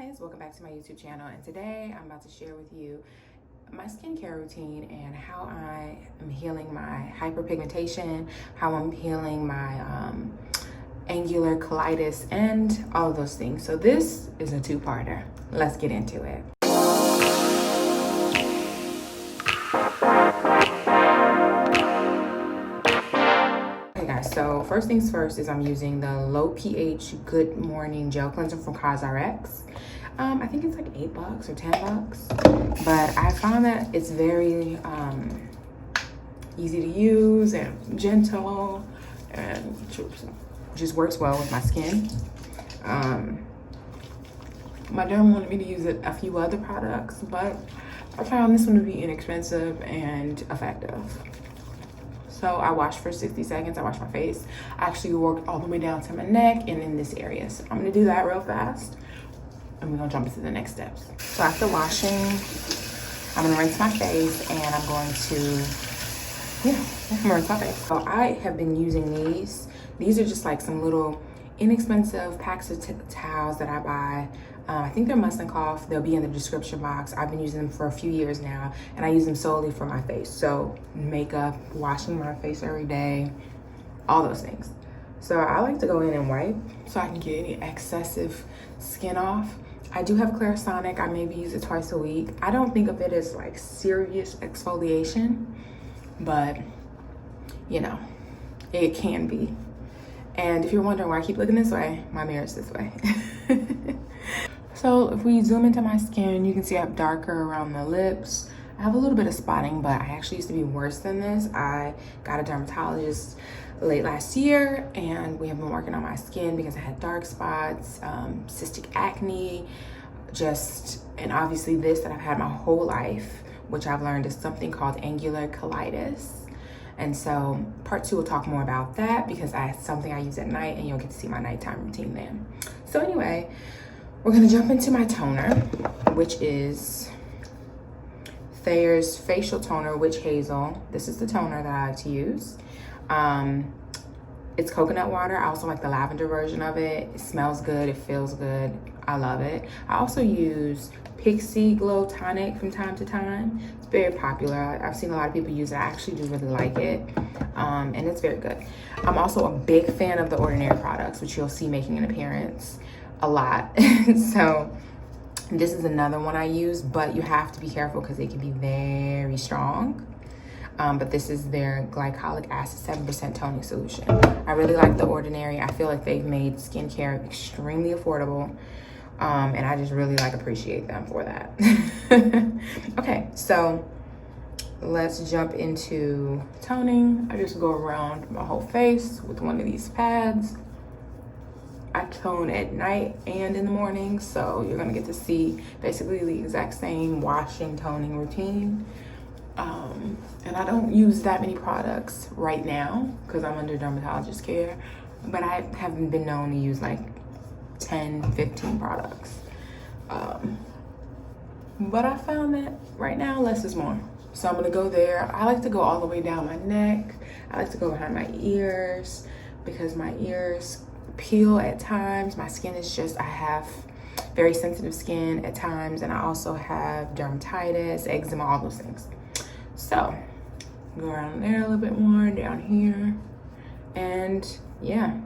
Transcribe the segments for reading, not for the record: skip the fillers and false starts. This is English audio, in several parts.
guys, welcome back to my YouTube channel, and today I'm about to share with you my skincare routine and how I am healing my hyperpigmentation, how I'm healing my angular cheilitis, and all of those things. So this is a two-parter. Let's get into it. So first things first is I'm using the low pH Good Morning Gel Cleanser from CosRx. I think it's like $8 or $10, but I found that it's very easy to use and gentle and just works well with my skin. My derm wanted me to use a few other products, but I found this one to be inexpensive and effective. So I wash for 60 seconds, I wash my face. I actually work all the way down to my neck and in this area. So I'm gonna do that real fast and we're gonna jump into the next steps. So after washing, I'm gonna rinse my face and I'm going to, rinse my face. So I have been using these. These are just like some little inexpensive packs of towels that I buy. I think they're Must and Cough. They'll be in the description box. I've been using them for a few years now, and I use them solely for my face. So makeup, washing my face every day, all those things. So I like to go in and wipe so I can get any excessive skin off. I do have Clarisonic. I maybe use it twice a week. I don't think of it as like serious exfoliation, but you know, it can be. And if you're wondering why I keep looking this way, my mirror's this way. So if we zoom into my skin, you can see I have darker around the lips. I have a little bit of spotting, but I actually used to be worse than this. I got a dermatologist late last year, and we have been working on my skin because I had dark spots, cystic acne, and obviously this that I've had my whole life, which I've learned is something called angular cheilitis. And so part 2 will talk more about that because that's something I use at night, and you'll get to see my nighttime routine then. So anyway, we're gonna jump into my toner, which is Thayer's Facial Toner Witch Hazel. This is the toner that I like to use. It's coconut water. I also like the lavender version of it. It smells good, it feels good. I love it. I also use Pixie Glow Tonic from time to time. It's very popular. I've seen a lot of people use it. I actually do really like it, and it's very good. I'm also a big fan of the Ordinary products, which you'll see making an appearance a lot. So this is another one I use, but you have to be careful because it can be very strong. But this is their glycolic acid 7% toning solution. I really like the Ordinary. I feel like they've made skincare extremely affordable. And I just really appreciate them for that. Okay, so let's jump into toning. I just go around my whole face with one of these pads. I tone at night and in the morning, so you're gonna get to see basically the exact same washing, toning routine. And I don't use that many products right now because I'm under dermatologist care, but I haven't been known to use like 10, 15 products. But I found that right now less is more. So I'm gonna go there. I like to go all the way down my neck. I like to go behind my ears because my ears peel at times. My skin is I have very sensitive skin at times, and I also have dermatitis, eczema, all those things. So go around there a little bit more, down here, and yeah,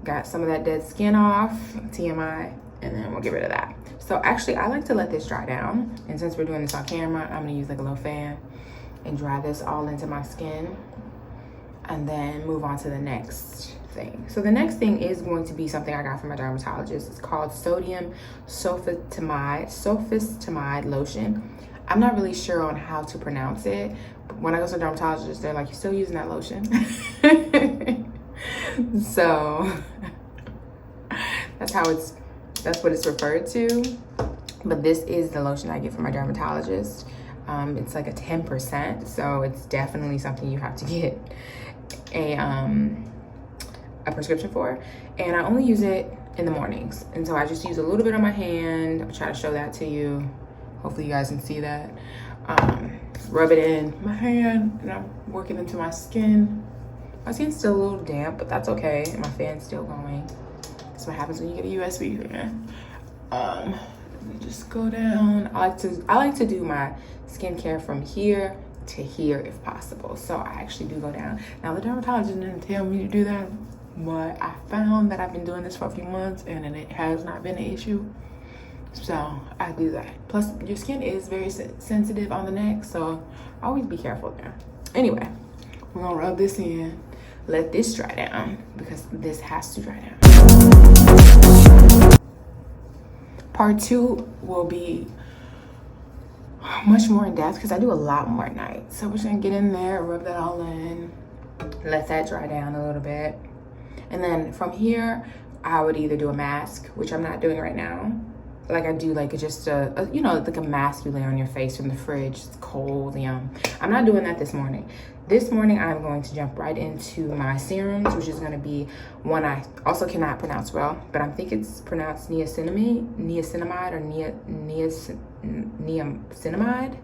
got some of that dead skin off, TMI, and then we'll get rid of that. So actually I like to let this dry down, and since we're doing this on camera, I'm gonna use like a little fan and dry this all into my skin and then move on to the next thing. So the next thing is going to be something I got from my dermatologist. It's called sodium sulfacetamide lotion. I'm not really sure on how to pronounce it, but when I go to the dermatologist, they're like, "You still using that lotion?" So that's what it's referred to. But this is the lotion I get from my dermatologist. It's like a 10%, so it's definitely something you have to get a prescription for. And I only use it in the mornings, and so I just use a little bit on my hand. I'll try to show that to you. Hopefully you guys can see that. Rub it in my hand, and I'm working into my skin. My skin's still a little damp, but that's okay. My fan's still going. That's what happens when you get a USB fan. just go down. I like to do my skincare from here to here if possible. So I actually do go down. Now the dermatologist didn't tell me to do that, but I found that I've been doing this for a few months and it has not been an issue. So I do that. Plus your skin is very sensitive on the neck, so always be careful there. Anyway, we're gonna rub this in, let this dry down because this has to dry down. Part 2 will be much more in depth because I do a lot more at night. So we're just gonna get in there, rub that all in, let that dry down a little bit. And then from here, I would either do a mask, which I'm not doing right now. Like I do like just a you know, like a mask you lay on your face from the fridge. It's cold, yum. I'm not doing that this morning. This morning, I'm going to jump right into my serums, which is going to be one I also cannot pronounce well, but I think it's pronounced niacinamide or niacinamide.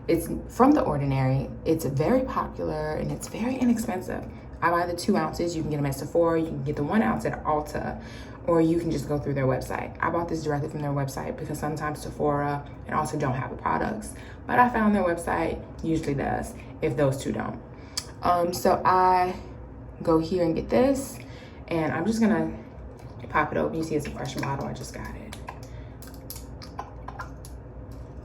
It's from The Ordinary. It's very popular and it's very inexpensive. I buy the 2 ounces. You can get them at Sephora. You can get the 1 ounce at Ulta, or you can just go through their website. I bought this directly from their website because sometimes Sephora and Ulta don't have the products, but I found their website usually does if those two don't. So I go here and get this, and I'm just gonna pop it open. You see it's a fresh bottle. I just got it.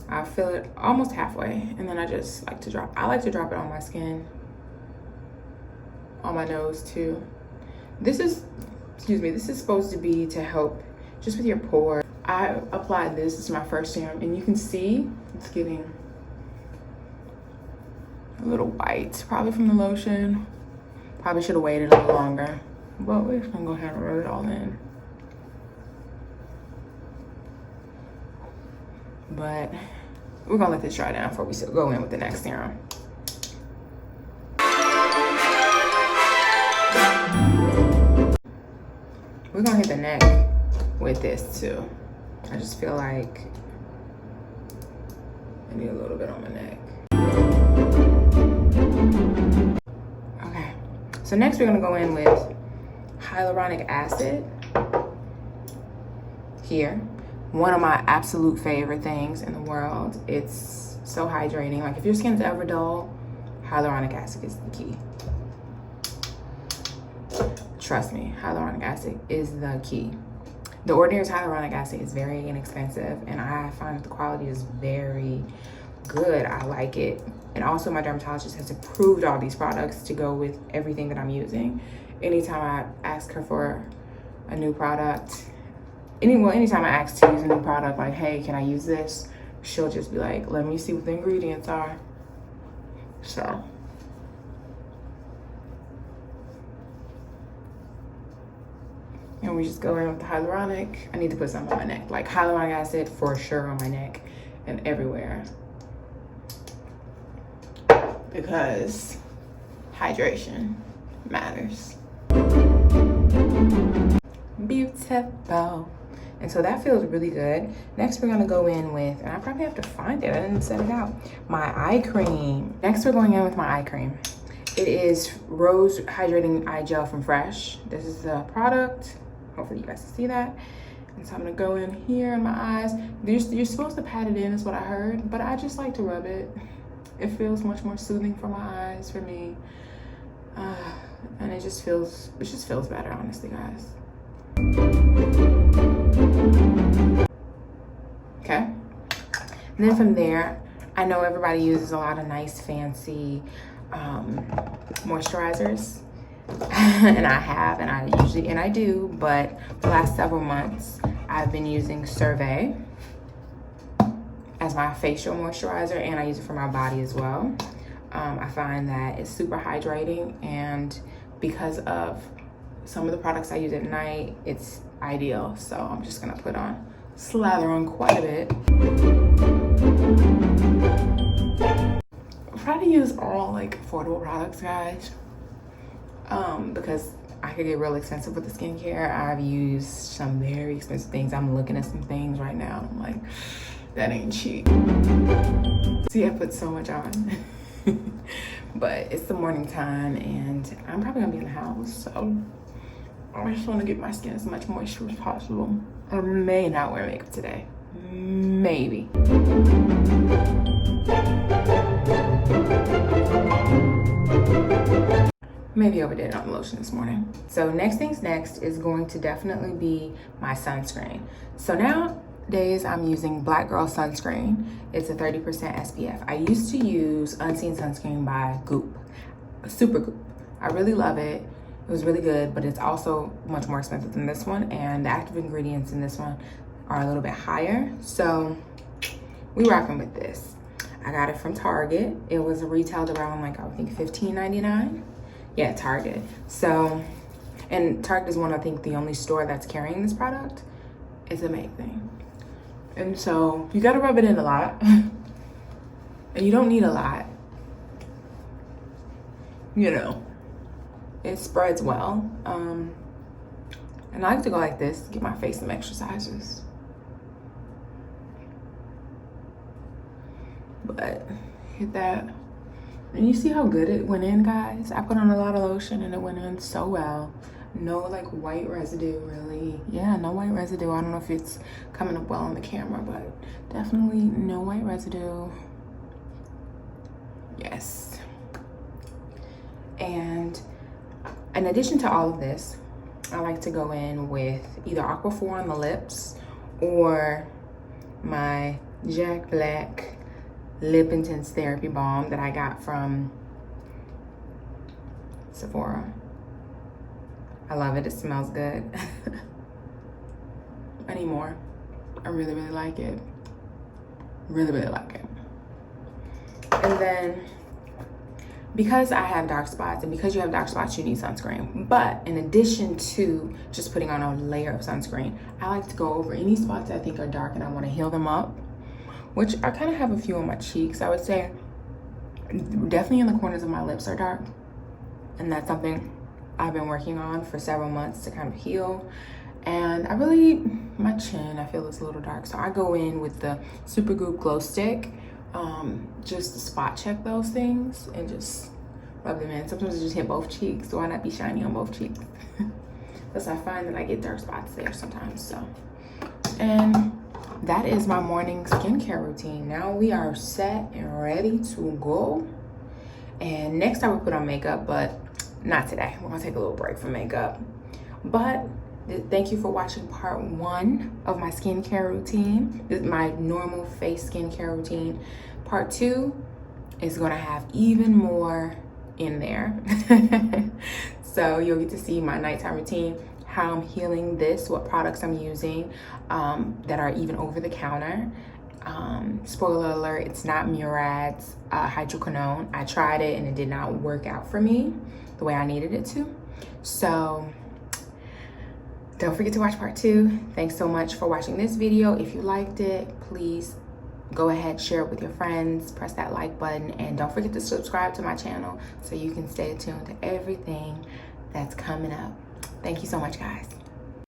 I fill it almost halfway, and then I just like to drop. I like to drop it on my skin, on my nose too. This is supposed to be to help just with your pores. I applied this. This is my first serum, and you can see it's getting a little white, probably from the lotion. Probably should have waited a little longer, but we're just gonna go ahead and rub it all in. But we're gonna let this dry down before we go in with the next serum. We're gonna hit the neck with this too. I just feel like I need a little bit on my neck. Okay, so next we're gonna go in with hyaluronic acid here. One of my absolute favorite things in the world. It's so hydrating. Like if your skin's ever dull, hyaluronic acid is the key. Trust me, hyaluronic acid is the key. The Ordinary's hyaluronic acid is very inexpensive, and I find that the quality is very good. I like it. And also my dermatologist has approved all these products to go with everything that I'm using. Anytime I ask her for a new product, anytime I ask to use a new product, like, hey, can I use this? She'll just be like, let me see what the ingredients are. So. And we just go in with the hyaluronic. I need to put some on my neck. Like hyaluronic acid for sure on my neck and everywhere. Because hydration matters. Beautiful. And so that feels really good. Next we're gonna go in with, and I probably have to find it, I didn't set it out, my eye cream. Next we're going in with my eye cream. It is Rose Hydrating Eye Gel from Fresh. This is the product. Hopefully you guys can see that. And so I'm gonna go in here in my eyes. You're supposed to pat it in is what I heard, but I just like to rub it. It feels much more soothing for my eyes, for me. And it just feels better, honestly, guys. Okay. And then from there, I know everybody uses a lot of nice, fancy moisturizers. And I have, and I do, but the last several months I've been using Survey as my facial moisturizer, and I use it for my body as well. I find that it's super hydrating, and because of some of the products I use at night, it's ideal. So I'm just gonna slather on quite a bit. Try to use all like affordable products, guys. Because I could get real expensive with the skincare. I've used some very expensive things. I'm looking at some things right now. I'm like, that ain't cheap. See, I put so much on. But it's the morning time and I'm probably gonna be in the house. So I just wanna give my skin as much moisture as possible. I may not wear makeup today. Maybe. Maybe overdid it on the lotion this morning. So next things next is going to definitely be my sunscreen. So nowadays I'm using Black Girl Sunscreen. It's a 30% SPF. I used to use Unseen Sunscreen by Goop, Super Goop. I really love it. It was really good, but it's also much more expensive than this one, and the active ingredients in this one are a little bit higher. So we rocking with this. I got it from Target. It was retailed around like, I think $15.99. Yeah, Target. So, and Target is one, I think, the only store that's carrying this product. It's amazing. And so you gotta rub it in a lot. And you don't need a lot. You know, it spreads well. And I like to go like this to give my face some exercises. But hit that. And you see how good it went in, guys? I put on a lot of lotion and it went in so well. No like white residue, really. Yeah, no white residue. I don't know if it's coming up well on the camera, but definitely no white residue. Yes. And in addition to all of this, I like to go in with either Aquaphor on the lips or my Jack Black Lip Intense Therapy Balm that I got from Sephora. I love it. It smells good. I need more. I really, really like it. Really, really like it. And then, because I have dark spots, and because you have dark spots, you need sunscreen. But in addition to just putting on a layer of sunscreen, I like to go over any spots I think are dark and I want to heal them up, which I kind of have a few on my cheeks. I would say definitely in the corners of my lips are dark. And that's something I've been working on for several months to kind of heal. And my chin, I feel is a little dark. So I go in with the Super Goop Glow Stick, just to spot check those things and just rub them in. Sometimes I just hit both cheeks, so why not be shiny on both cheeks? Because I find that I get dark spots there sometimes, so. And that is my morning skincare routine. Now we are set and ready to go. And next I will put on makeup, but not today. We're gonna take a little break from makeup. But thank you for watching part 1 of my skincare routine. This is my normal face skincare routine. Part 2 is gonna have even more in there. So you'll get to see my nighttime routine, how I'm healing this, what products I'm using that are even over the counter. Spoiler alert, it's not Murad's hydroquinone. I tried it and it did not work out for me the way I needed it to. So don't forget to watch part 2. Thanks so much for watching this video. If you liked it, please go ahead, share it with your friends, press that like button, and don't forget to subscribe to my channel so you can stay tuned to everything that's coming up. Thank you so much, guys.